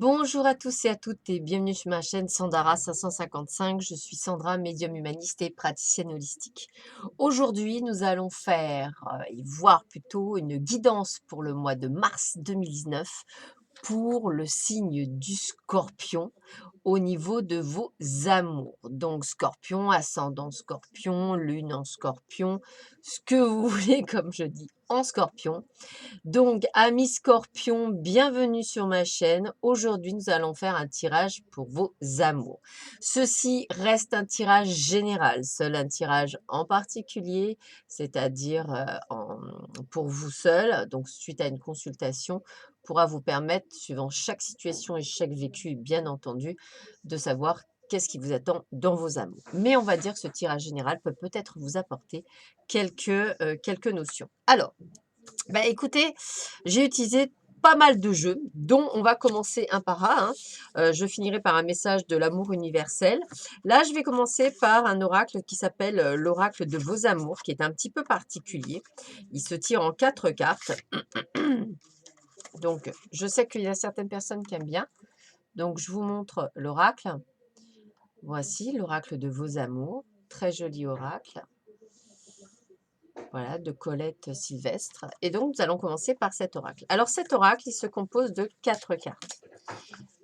Bonjour à tous et à toutes et bienvenue sur ma chaîne Sandara 555. Je suis Sandra, médium humaniste et praticienne holistique. Aujourd'hui, nous allons faire, et voir plutôt une guidance pour le mois de mars 2019 pour le signe du Scorpion au niveau de vos amours. Donc Scorpion, ascendant Scorpion, lune en Scorpion, ce que vous voulez comme je dis en Scorpion. Donc, amis Scorpions, bienvenue sur ma chaîne. Aujourd'hui, nous allons faire un tirage pour vos amours. Ceci reste un tirage général, seul un tirage en particulier, c'est-à-dire pour vous seul, donc suite à une consultation, pourra vous permettre, suivant chaque situation et chaque vécu, bien entendu, de savoir qu'est-ce qui vous attend dans vos amours. Mais on va dire que ce tirage général peut peut-être vous apporter quelques notions. Alors, bah, écoutez, j'ai utilisé pas mal de jeux, dont on va commencer un par un, hein. Je finirai par un message de l'amour universel. Là, je vais commencer par un oracle qui s'appelle l'oracle de vos amours, qui est un petit peu particulier. Il se tire en 4 cartes. Donc, je sais qu'il y a certaines personnes qui aiment bien. Donc, je vous montre l'oracle. Voici l'oracle de vos amours. Très joli oracle. Voilà, de Colette Sylvestre. Et donc, nous allons commencer par cet oracle. Alors, cet oracle, il se compose de 4 cartes.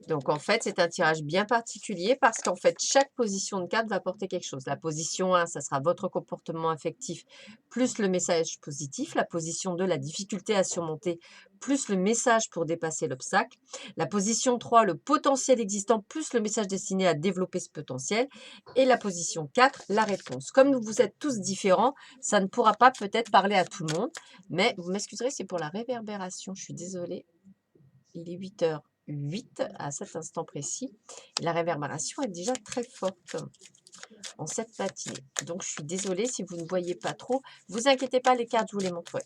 Donc, en fait, c'est un tirage bien particulier parce qu'en fait, chaque position de carte va porter quelque chose. La position 1, ça sera votre comportement affectif plus le message positif. La position 2, la difficulté à surmonter plus le message pour dépasser l'obstacle. La position 3, le potentiel existant plus le message destiné à développer ce potentiel. Et la position 4, la réponse. Comme vous êtes tous différents, ça ne pourra pas peut-être parler à tout le monde. Mais vous m'excuserez, c'est pour la réverbération. Je suis désolée. Il est 8h08 à cet instant précis. Et la réverbération est déjà très forte en cette matinée. Donc, je suis désolée si vous ne voyez pas trop. Vous inquiétez pas, les cartes, je vous les montrerai.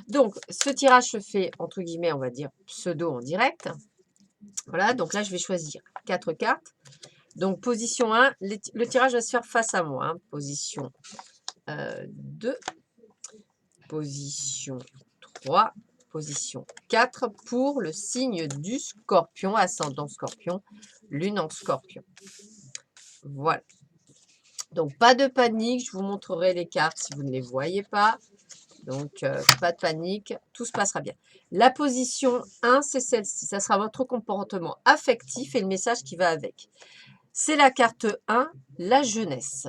Donc, ce tirage se fait, entre guillemets, on va dire, pseudo en direct. Voilà, donc là, je vais choisir 4 cartes. Donc, position 1, le tirage va se faire face à moi. Hein. Position 2, position 3, position 4 pour le signe du Scorpion, ascendant Scorpion, lune en Scorpion. Voilà. Donc, pas de panique, je vous montrerai les cartes si vous ne les voyez pas. Donc, pas de panique, tout se passera bien. La position 1, c'est celle-ci. Ça sera votre comportement affectif et le message qui va avec. C'est la carte 1, la jeunesse.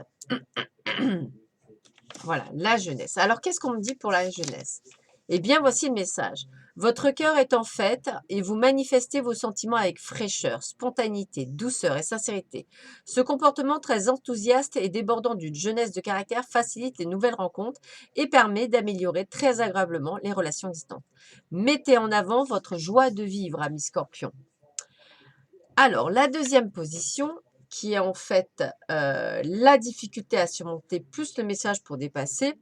Voilà, la jeunesse. Alors, qu'est-ce qu'on me dit pour la jeunesse? Eh bien, voici le message. Votre cœur est en fête et vous manifestez vos sentiments avec fraîcheur, spontanéité, douceur et sincérité. Ce comportement très enthousiaste et débordant d'une jeunesse de caractère facilite les nouvelles rencontres et permet d'améliorer très agréablement les relations existantes. Mettez en avant votre joie de vivre, ami Scorpion. Alors, la deuxième position, qui est en fait la difficulté à surmonter plus le message pour dépasser,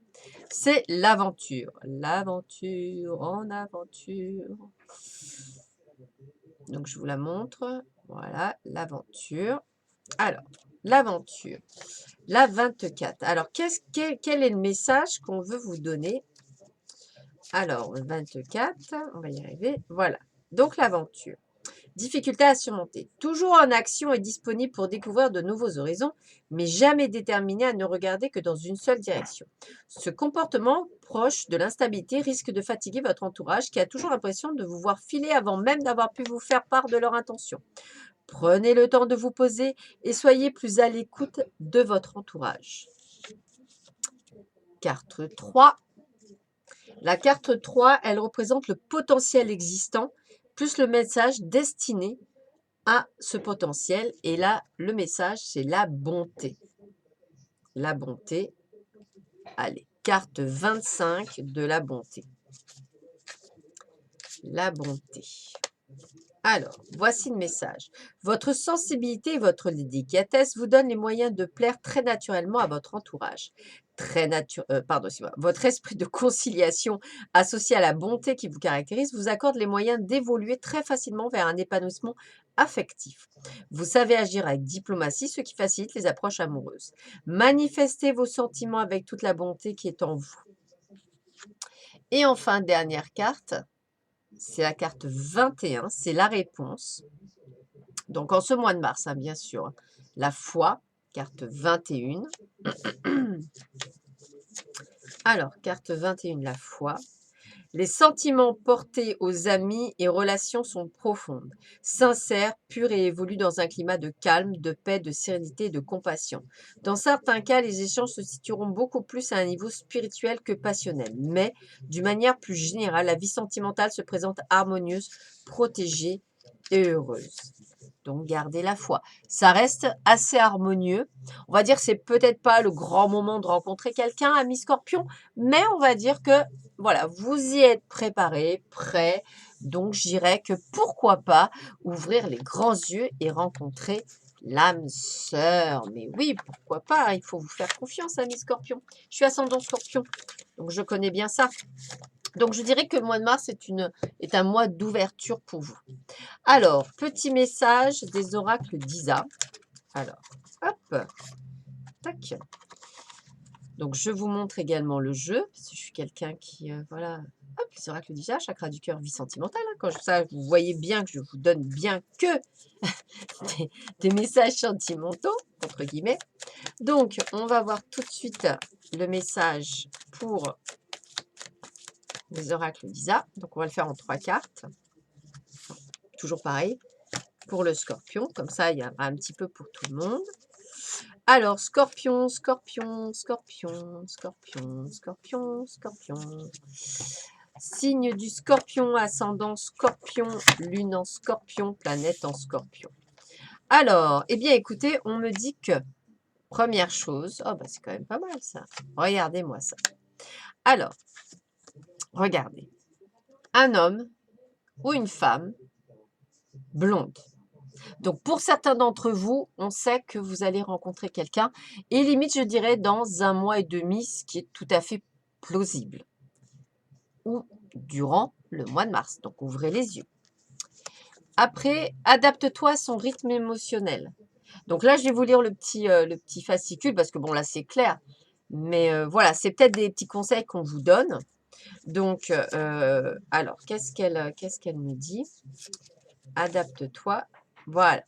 c'est l'aventure. L'aventure en aventure. Donc, je vous la montre. Voilà, l'aventure. Alors, l'aventure. La 24. Alors, quel est le message qu'on veut vous donner? Alors, 24, on va y arriver. Voilà. Donc, l'aventure. Difficulté à surmonter. Toujours en action et disponible pour découvrir de nouveaux horizons, mais jamais déterminé à ne regarder que dans une seule direction. Ce comportement proche de l'instabilité risque de fatiguer votre entourage qui a toujours l'impression de vous voir filer avant même d'avoir pu vous faire part de leur intention. Prenez le temps de vous poser et soyez plus à l'écoute de votre entourage. Carte 3. La carte 3, elle représente le potentiel existant plus le message destiné à ce potentiel. Et là, le message, c'est la bonté. La bonté. Allez, carte 25 de la bonté. La bonté. Alors, voici le message. Votre sensibilité et votre délicatesse vous donnent les moyens de plaire très naturellement à votre entourage. Votre esprit de conciliation associé à la bonté qui vous caractérise vous accorde les moyens d'évoluer très facilement vers un épanouissement affectif. Vous savez agir avec diplomatie, ce qui facilite les approches amoureuses. Manifestez vos sentiments avec toute la bonté qui est en vous. Et enfin, dernière carte. C'est la carte 21, c'est la réponse. Donc en ce mois de mars, hein, bien sûr. La foi, carte 21. Alors, carte 21, la foi. Les sentiments portés aux amis et relations sont profondes, sincères, purs et évoluent dans un climat de calme, de paix, de sérénité et de compassion. Dans certains cas, les échanges se situeront beaucoup plus à un niveau spirituel que passionnel, mais d'une manière plus générale, la vie sentimentale se présente harmonieuse, protégée et heureuse. Donc, gardez la foi. Ça reste assez harmonieux. On va dire que c'est peut-être pas le grand moment de rencontrer quelqu'un, ami Scorpion, mais on va dire que voilà, vous y êtes préparé, prêt. Donc, je dirais que pourquoi pas ouvrir les grands yeux et rencontrer l'âme sœur. Mais oui, pourquoi pas? Il faut vous faire confiance, ami Scorpion. Je suis ascendant Scorpion, donc je connais bien ça. Donc, je dirais que le mois de mars est un mois d'ouverture pour vous. Alors, petit message des oracles d'Isa. Alors, hop, tac. Donc, je vous montre également le jeu, parce que je suis quelqu'un qui, voilà. Hop, les oracles d'Isa, chakra du cœur, vie sentimentale. Hein. Quand ça, vous voyez bien que je vous donne bien que des messages sentimentaux, entre guillemets. Donc, on va voir tout de suite le message pour les oracles d'Isa. Donc, on va le faire en 3 cartes. Toujours pareil. Pour le scorpion, comme ça, il y aura un petit peu pour tout le monde. Alors, scorpion, scorpion, scorpion, scorpion, scorpion, scorpion. Signe du scorpion, ascendant scorpion, lune en scorpion, planète en scorpion. Alors, eh bien, écoutez, on me dit que, première chose, oh, bah, c'est quand même pas mal ça. Regardez-moi ça. Alors, regardez. Un homme ou une femme blonde. Donc, pour certains d'entre vous, on sait que vous allez rencontrer quelqu'un et limite, je dirais, dans 1 mois et demi, ce qui est tout à fait plausible. Ou durant le mois de mars. Donc, ouvrez les yeux. Après, adapte-toi à son rythme émotionnel. Donc là, je vais vous lire le petit fascicule parce que bon, là, c'est clair. Mais voilà, c'est peut-être des petits conseils qu'on vous donne. Donc, alors, qu'est-ce qu'elle me dit? Adapte-toi. Voilà.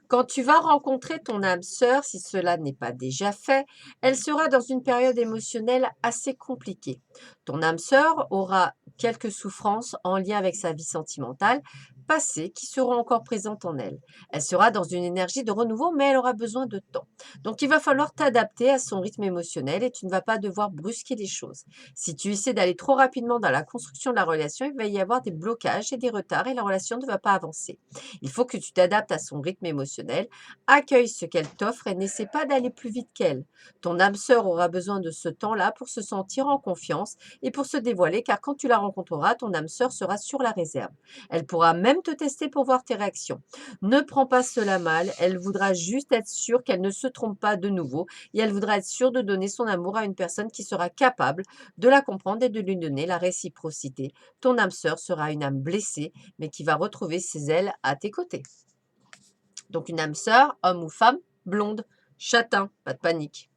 Quand tu vas rencontrer ton âme sœur, si cela n'est pas déjà fait, elle sera dans une période émotionnelle assez compliquée. Ton âme sœur aura quelques souffrances en lien avec sa vie sentimentale passée qui seront encore présentes en elle. Elle sera dans une énergie de renouveau, mais elle aura besoin de temps. Donc il va falloir t'adapter à son rythme émotionnel et tu ne vas pas devoir brusquer les choses. Si tu essaies d'aller trop rapidement dans la construction de la relation, il va y avoir des blocages et des retards et la relation ne va pas avancer. Il faut que tu t'adaptes à son rythme émotionnel, accueille ce qu'elle t'offre et n'essaie pas d'aller plus vite qu'elle. Ton âme sœur aura besoin de ce temps-là pour se sentir en confiance et pour se dévoiler, car quand tu la rencontreras, ton âme sœur sera sur la réserve. Elle pourra même te tester pour voir tes réactions. Ne prends pas cela mal, elle voudra juste être sûre qu'elle ne se trompe pas de nouveau et elle voudra être sûre de donner son amour à une personne qui sera capable de la comprendre et de lui donner la réciprocité. Ton âme sœur sera une âme blessée, mais qui va retrouver ses ailes à tes côtés. Donc une âme sœur, homme ou femme, blonde, châtain, pas de panique.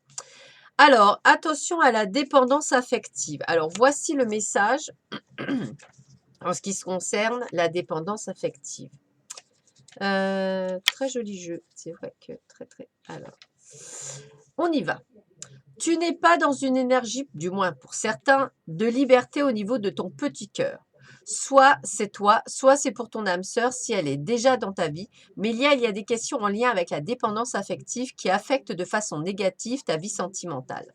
Alors, attention à la dépendance affective. Alors, voici le message en ce qui se concerne la dépendance affective. Très joli jeu, c'est vrai que très. Alors, on y va. Tu n'es pas dans une énergie, du moins pour certains, de liberté au niveau de ton petit cœur. Soit c'est toi, soit c'est pour ton âme sœur si elle est déjà dans ta vie, mais il y a des questions en lien avec la dépendance affective qui affectent de façon négative ta vie sentimentale.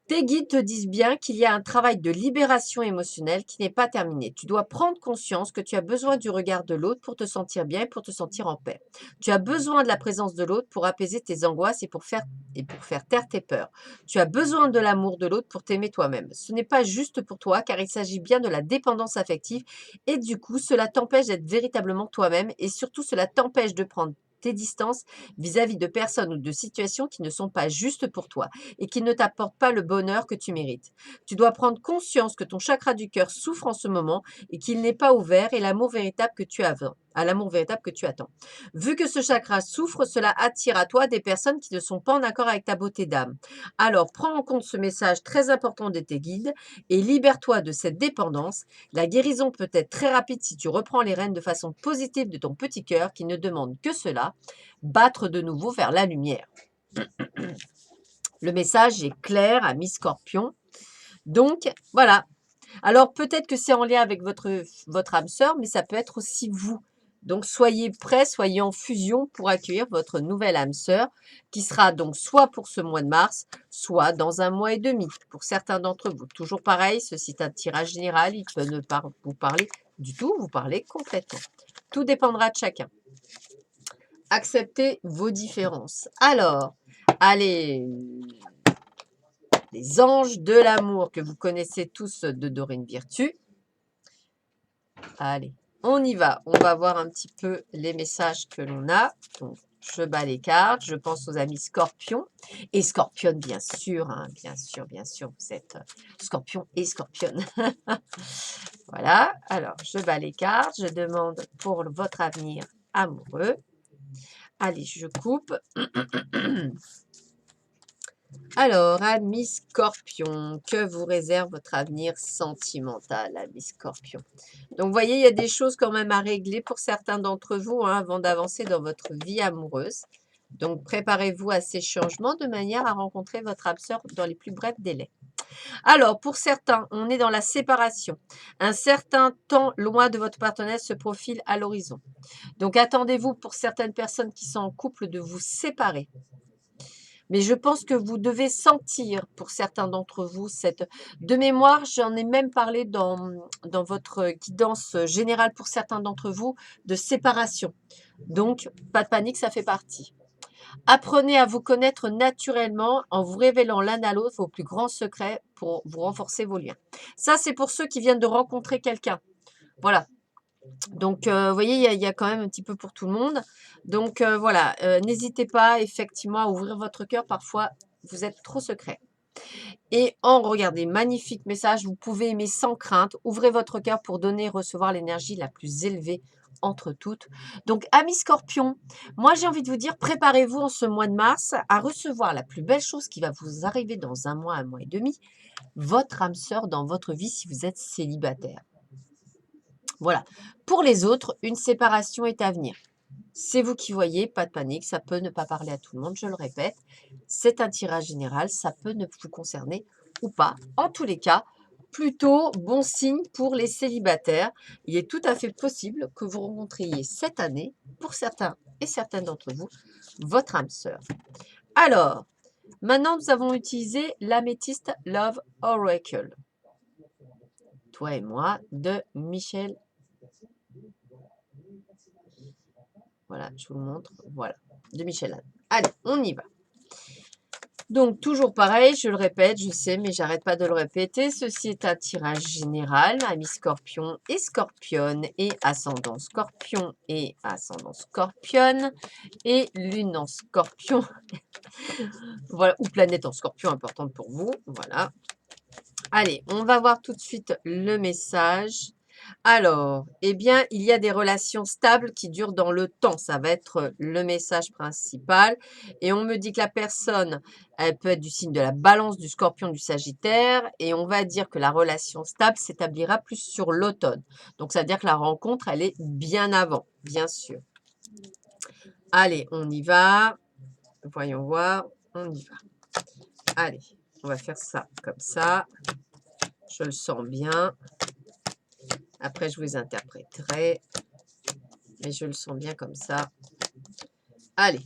Tes guides te disent bien qu'il y a un travail de libération émotionnelle qui n'est pas terminé. Tu dois prendre conscience que tu as besoin du regard de l'autre pour te sentir bien et pour te sentir en paix. Tu as besoin de la présence de l'autre pour apaiser tes angoisses et pour faire taire tes peurs. Tu as besoin de l'amour de l'autre pour t'aimer toi-même. Ce n'est pas juste pour toi car il s'agit bien de la dépendance affective et du coup, cela t'empêche d'être véritablement toi-même et surtout cela t'empêche de prendre tes distances vis-à-vis de personnes ou de situations qui ne sont pas justes pour toi et qui ne t'apportent pas le bonheur que tu mérites. Tu dois prendre conscience que ton chakra du cœur souffre en ce moment et qu'il n'est pas ouvert et l'amour véritable que tu as à l'amour véritable que tu attends. Vu que ce chakra souffre, cela attire à toi des personnes qui ne sont pas en accord avec ta beauté d'âme. Alors, prends en compte ce message très important de tes guides et libère-toi de cette dépendance. La guérison peut être très rapide si tu reprends les rênes de façon positive de ton petit cœur qui ne demande que cela, battre de nouveau vers la lumière. Le message est clair à mi-scorpion. Donc, voilà. Alors, peut-être que c'est en lien avec votre âme sœur, mais ça peut être aussi vous. Donc, soyez prêts, soyez en fusion pour accueillir votre nouvelle âme sœur, qui sera donc soit pour ce mois de mars, soit dans un mois et demi, pour certains d'entre vous. Toujours pareil, ceci est un tirage général, il peut ne pas vous parler du tout, vous parlez complètement. Tout dépendra de chacun. Acceptez vos différences. Alors, allez, les anges de l'amour que vous connaissez tous de Dorine Virtue. Allez, on y va. On va voir un petit peu les messages que l'on a. Donc, je bats les cartes. Je pense aux amis scorpions. Et scorpionne, bien sûr. Hein, bien sûr, bien sûr. Vous êtes scorpion et scorpionne. Voilà. Alors, je bats les cartes. Je demande pour votre avenir amoureux. Allez, je coupe. Alors, ami Scorpion, que vous réserve votre avenir sentimental, ami Scorpion? Donc, vous voyez, il y a des choses quand même à régler pour certains d'entre vous hein, avant d'avancer dans votre vie amoureuse. Donc, préparez-vous à ces changements de manière à rencontrer votre âme sœur dans les plus brefs délais. Alors, pour certains, on est dans la séparation. Un certain temps loin de votre partenaire se profile à l'horizon. Donc, attendez-vous pour certaines personnes qui sont en couple de vous séparer. Mais je pense que vous devez sentir, pour certains d'entre vous, cette... De mémoire, j'en ai même parlé dans votre guidance générale pour certains d'entre vous, de séparation. Donc, pas de panique, ça fait partie. Apprenez à vous connaître naturellement en vous révélant l'un à l'autre vos plus grands secrets pour vous renforcer vos liens. Ça, c'est pour ceux qui viennent de rencontrer quelqu'un. Voilà. Donc, vous voyez, il y a quand même un petit peu pour tout le monde. Donc, voilà, n'hésitez pas effectivement à ouvrir votre cœur. Parfois, vous êtes trop secret. Et regardez, magnifique message, vous pouvez aimer sans crainte. Ouvrez votre cœur pour donner et recevoir l'énergie la plus élevée entre toutes. Donc, amis scorpions, moi j'ai envie de vous dire, préparez-vous en ce mois de mars à recevoir la plus belle chose qui va vous arriver dans un mois et demi, votre âme sœur dans votre vie si vous êtes célibataire. Voilà. Pour les autres, une séparation est à venir. C'est vous qui voyez, pas de panique, ça peut ne pas parler à tout le monde, je le répète. C'est un tirage général, ça peut ne vous concerner ou pas. En tous les cas, plutôt bon signe pour les célibataires. Il est tout à fait possible que vous rencontriez cette année, pour certains et certaines d'entre vous, votre âme sœur. Alors, maintenant nous avons utilisé l'améthyste Love Oracle. Toi et moi, de Michel. Voilà, je vous le montre. Voilà, de Michel Anne. Allez, on y va. Donc, toujours pareil, je le répète, je sais, mais j'arrête pas de le répéter. Ceci est un tirage général, amis scorpion et scorpionne, et ascendant scorpion et ascendant scorpionne, et lune en scorpion. Voilà, ou planète en scorpion importante pour vous. Voilà. Allez, on va voir tout de suite le message. Alors, eh bien, il y a des relations stables qui durent dans le temps. Ça va être le message principal. Et on me dit que la personne, elle peut être du signe de la Balance, du Scorpion, du Sagittaire. Et on va dire que la relation stable s'établira plus sur l'automne. Donc, ça veut dire que la rencontre, elle est bien avant, bien sûr. Allez, on y va. Voyons voir. On y va. Allez, on va faire ça comme ça. Je le sens bien. Après, je vous interpréterai. Mais je le sens bien comme ça. Allez.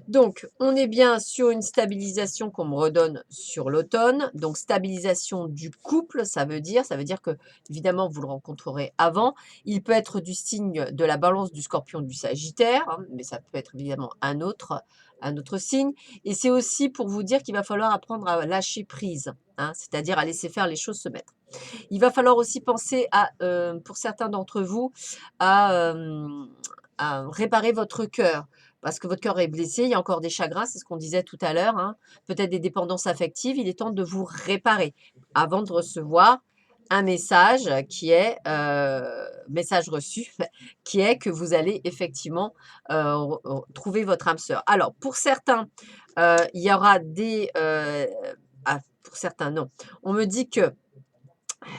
Donc, on est bien sur une stabilisation qu'on me redonne sur l'automne. Donc, stabilisation du couple, ça veut dire que, évidemment, vous le rencontrerez avant. Il peut être du signe de la Balance, du Scorpion, du Sagittaire, hein, mais ça peut être évidemment un autre signe. Et c'est aussi pour vous dire qu'il va falloir apprendre à lâcher prise, hein, c'est-à-dire à laisser faire les choses se mettre. Il va falloir aussi penser à, pour certains d'entre vous, à réparer votre cœur. Parce que votre cœur est blessé, il y a encore des chagrins, c'est ce qu'on disait tout à l'heure, hein, peut-être des dépendances affectives. Il est temps de vous réparer avant de recevoir un message qui est, message reçu, qui est que vous allez effectivement, trouver votre âme sœur. Alors pour certains, il y aura des, pour certains non. On me dit que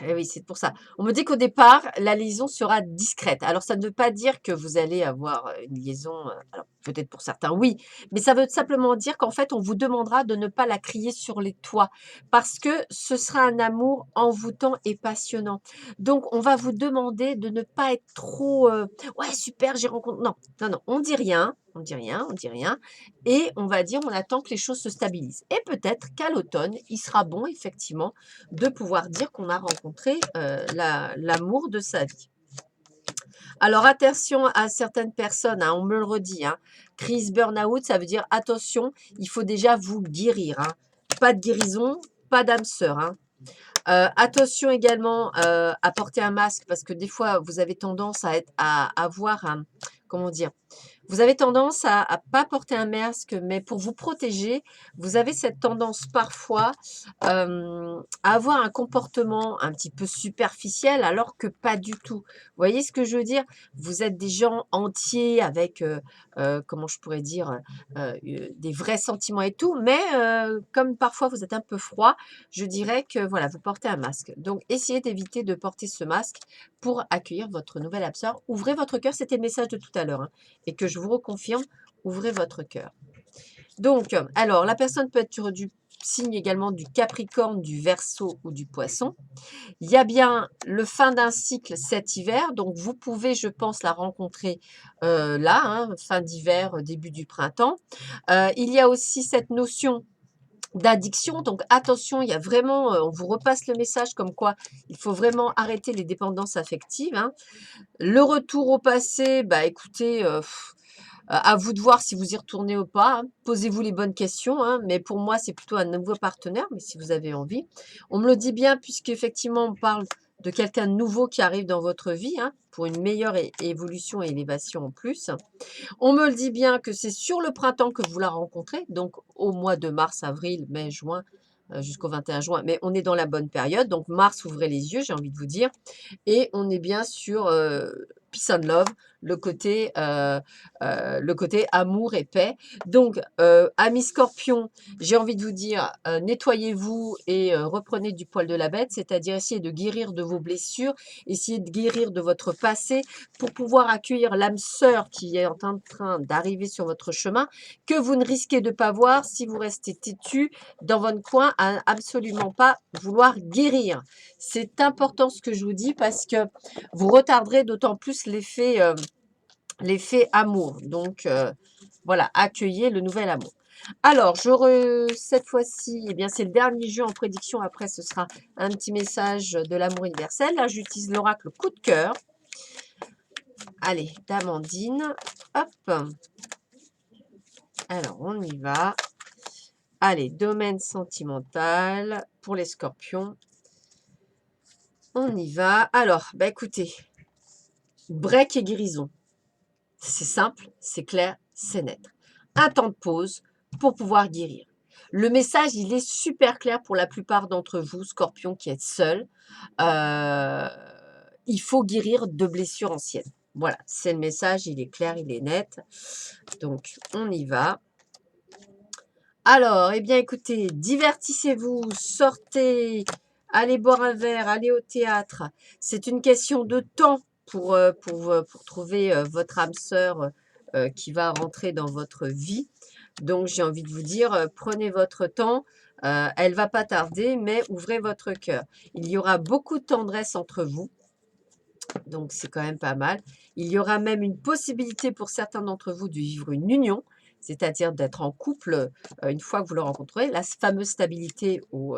oui, c'est pour ça. On me dit qu'au départ, la liaison sera discrète. Alors, ça ne veut pas dire que vous allez avoir une liaison, alors peut-être pour certains, oui, mais ça veut simplement dire qu'en fait, on vous demandera de ne pas la crier sur les toits parce que ce sera un amour envoûtant et passionnant. Donc, on va vous demander de ne pas être trop, ouais, super, j'ai rencontré. Non, non, non, on dit rien, on dit rien, on dit rien. Et on va dire, on attend que les choses se stabilisent. Et peut-être qu'à l'automne, il sera bon, effectivement, de pouvoir dire qu'on a rencontré l'amour de sa vie. Alors attention à certaines personnes, hein, on me le redit, hein, crise burn-out, ça veut dire attention, il faut déjà vous guérir. Hein. Pas de guérison, pas d'âme sœur. Hein. Attention également à porter un masque parce que des fois vous avez tendance à avoir un, comment dire, vous avez tendance à pas porter un masque, mais pour vous protéger, vous avez cette tendance parfois à avoir un comportement un petit peu superficiel, alors que pas du tout. Vous voyez ce que je veux dire? Vous êtes des gens entiers avec, comment je pourrais dire? Des vrais sentiments et tout, mais comme parfois vous êtes un peu froid, je dirais que voilà, vous portez un masque. Donc essayez d'éviter de porter ce masque pour accueillir votre nouvelle âme sœur. Ouvrez votre cœur, c'était le message de tout à l'heure, hein et que je vous reconfirme, ouvrez votre cœur. Donc, alors, la personne peut être sur du signe également du Capricorne, du Verseau ou du Poisson. Il y a bien le fin d'un cycle cet hiver, donc vous pouvez, je pense, la rencontrer là, hein, fin d'hiver, début du printemps. Il y a aussi cette notion d'addiction, donc attention, il y a vraiment, on vous repasse le message comme quoi il faut vraiment arrêter les dépendances affectives. Hein. Le retour au passé, bah écoutez, à vous de voir si vous y retournez ou pas, hein. Posez-vous les bonnes questions, hein, mais pour moi, c'est plutôt un nouveau partenaire, mais si vous avez envie. On me le dit bien puisqu'effectivement, on parle de quelqu'un de nouveau qui arrive dans votre vie, hein, pour une meilleure évolution et élévation en plus. On me le dit bien que c'est sur le printemps que vous la rencontrez, donc au mois de mars, avril, mai, juin, jusqu'au 21 juin, mais on est dans la bonne période. Donc mars, ouvrez les yeux, j'ai envie de vous dire. Et on est bien sur peace and love, le côté amour et paix. Donc, amis scorpions, j'ai envie de vous dire, nettoyez-vous et reprenez du poil de la bête, c'est-à-dire essayez de guérir de vos blessures, essayez de guérir de votre passé pour pouvoir accueillir l'âme sœur qui est en train d'arriver sur votre chemin, que vous ne risquez de pas voir si vous restez têtu dans votre coin à absolument pas vouloir guérir. C'est important ce que je vous dis parce que vous retarderez d'autant plus l'effet amour. Donc, voilà, accueillez le nouvel amour. Alors, cette fois-ci, eh bien, c'est le dernier jeu en prédiction. Après, ce sera un petit message de l'amour universel. Là, j'utilise l'oracle coup de cœur. Allez, d'Amandine. Hop. Alors, on y va. Allez, domaine sentimental pour les scorpions. On y va. Alors, bah écoutez, break et guérison. C'est simple, c'est clair, c'est net. Un temps de pause pour pouvoir guérir. Le message, il est super clair pour la plupart d'entre vous, scorpions, qui êtes seuls. Il faut guérir de blessures anciennes. Voilà, c'est le message, il est clair, il est net. Donc, on y va. Alors, eh bien, écoutez, divertissez-vous, sortez, allez boire un verre, allez au théâtre. C'est une question de temps pour trouver votre âme sœur qui va rentrer dans votre vie. Donc, j'ai envie de vous dire, prenez votre temps. Elle va pas tarder, mais ouvrez votre cœur. Il y aura beaucoup de tendresse entre vous. Donc, c'est quand même pas mal. Il y aura même une possibilité pour certains d'entre vous de vivre une union, c'est-à-dire d'être en couple une fois que vous le rencontrez. La fameuse stabilité oh,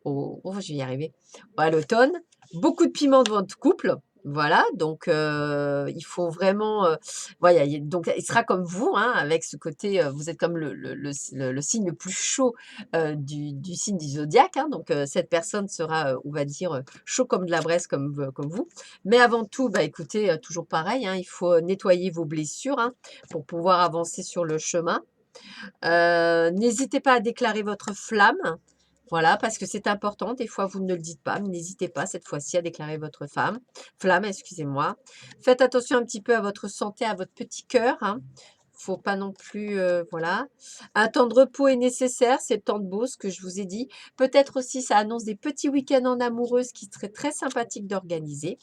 je vais y arriver, à l'automne. Beaucoup de piment dans votre couple. Voilà, donc il faut vraiment, voilà, donc il sera comme vous, hein, avec ce côté, vous êtes comme le signe le plus chaud du signe du zodiaque, hein, donc cette personne sera, on va dire, chaud comme de la braise comme vous. Mais avant tout, bah, écoutez, toujours pareil, hein, il faut nettoyer vos blessures hein, pour pouvoir avancer sur le chemin. N'hésitez pas à déclarer votre flamme. Voilà, parce que c'est important. Des fois, vous ne le dites pas, mais n'hésitez pas cette fois-ci à déclarer votre flamme, excusez-moi. Faites attention un petit peu à votre santé, à votre petit cœur, hein. Faut pas non plus, voilà. Un temps de repos est nécessaire, c'est le temps de beau, ce que je vous ai dit. Peut-être aussi, ça annonce des petits week-ends en amoureuse qui seraient très sympathiques d'organiser.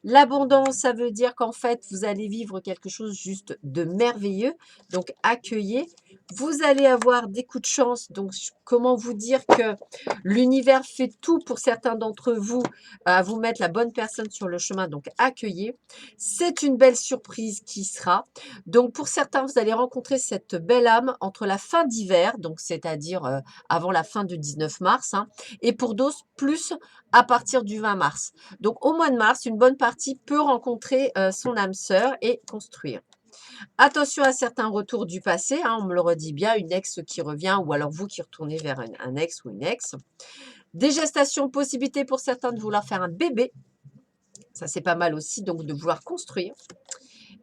L'abondance, ça veut dire qu'en fait, vous allez vivre quelque chose juste de merveilleux. Donc, accueillez. Vous allez avoir des coups de chance. Donc, comment vous dire que l'univers fait tout pour certains d'entre vous à vous mettre la bonne personne sur le chemin. Donc, accueillez. C'est une belle surprise qui sera. Donc, pour certains, vous allez rencontrer cette belle âme entre la fin d'hiver, donc c'est-à-dire avant la fin du 19 mars, hein, et pour d'autres, plus à partir du 20 mars. Donc, au mois de mars, une bonne partie peut rencontrer son âme sœur et construire. Attention à certains retours du passé, hein, on me le redit bien, une ex qui revient ou alors vous qui retournez vers un ex ou une ex. Des gestations, possibilité pour certains de vouloir faire un bébé. Ça, c'est pas mal aussi, donc de vouloir construire.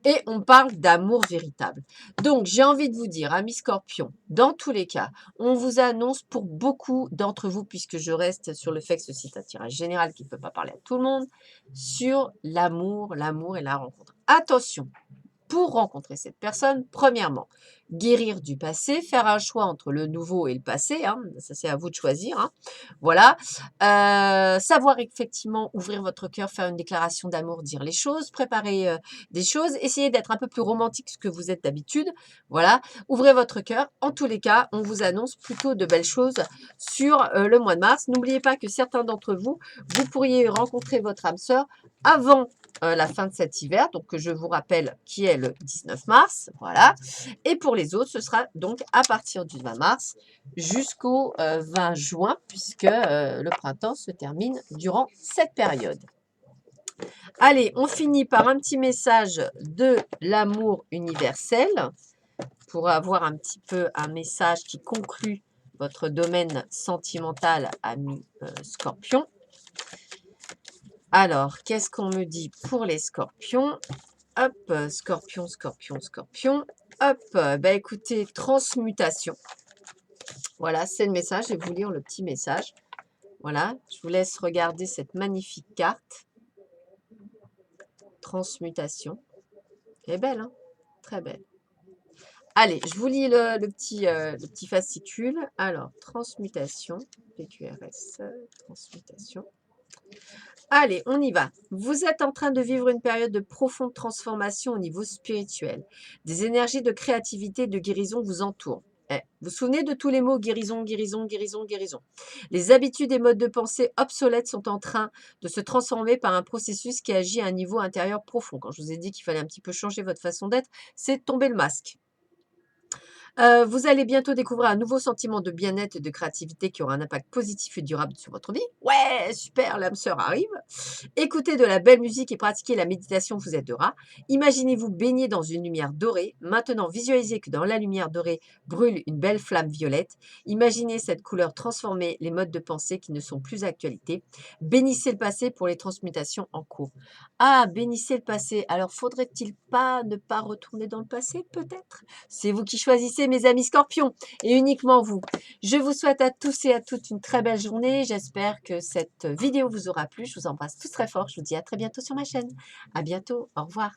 Et on parle d'amour véritable. Donc, j'ai envie de vous dire, amis Scorpion, dans tous les cas, on vous annonce pour beaucoup d'entre vous, puisque je reste sur le fait que ceci est un tirage général qui ne peut pas parler à tout le monde, sur l'amour et la rencontre. Attention, pour rencontrer cette personne, premièrement, guérir du passé, faire un choix entre le nouveau et le passé, hein, ça c'est à vous de choisir, hein, voilà. Savoir effectivement ouvrir votre cœur, faire une déclaration d'amour, dire les choses, préparer des choses, essayer d'être un peu plus romantique que vous êtes d'habitude, voilà. Ouvrez votre cœur, en tous les cas, on vous annonce plutôt de belles choses sur le mois de mars. N'oubliez pas que certains d'entre vous, vous pourriez rencontrer votre âme sœur avant la fin de cet hiver, donc que je vous rappelle qui est le 19 mars, voilà. Et pour les autres, ce sera donc à partir du 20 mars jusqu'au 20 juin, puisque le printemps se termine durant cette période. Allez, on finit par un petit message de l'amour universel pour avoir un petit peu un message qui conclut votre domaine sentimental, ami Scorpion. Alors, qu'est-ce qu'on me dit pour les scorpions? Hop, scorpion, scorpion, scorpion. Hop, bah écoutez, transmutation. Voilà, c'est le message. Je vais vous lire le petit message. Voilà, je vous laisse regarder cette magnifique carte. Transmutation. Elle est belle, hein? Très belle. Allez, je vous lis le petit fascicule. Alors, transmutation, PQRS, transmutation. Allez, on y va. Vous êtes en train de vivre une période de profonde transformation au niveau spirituel. Des énergies de créativité et de guérison vous entourent. Vous vous souvenez de tous les mots guérison, guérison, guérison, guérison. Les habitudes et modes de pensée obsolètes sont en train de se transformer par un processus qui agit à un niveau intérieur profond. Quand je vous ai dit qu'il fallait un petit peu changer votre façon d'être, c'est tomber le masque. Vous allez bientôt découvrir un nouveau sentiment de bien-être et de créativité qui aura un impact positif et durable sur votre vie. Ouais, super, l'âme sœur arrive. Écoutez de la belle musique et pratiquez la méditation vous aidera. Imaginez-vous baigner dans une lumière dorée. Maintenant, visualisez que dans la lumière dorée brûle une belle flamme violette. Imaginez cette couleur transformer les modes de pensée qui ne sont plus d'actualité. Bénissez le passé pour les transmutations en cours. Ah, bénissez le passé. Alors, faudrait-il pas ne pas retourner dans le passé, peut-être? C'est vous qui choisissez, mes amis scorpions, et uniquement vous. Je vous souhaite à tous et à toutes une très belle journée. J'espère que cette vidéo vous aura plu. Je vous embrasse tous très fort. Je vous dis à très bientôt sur ma chaîne. À bientôt. Au revoir.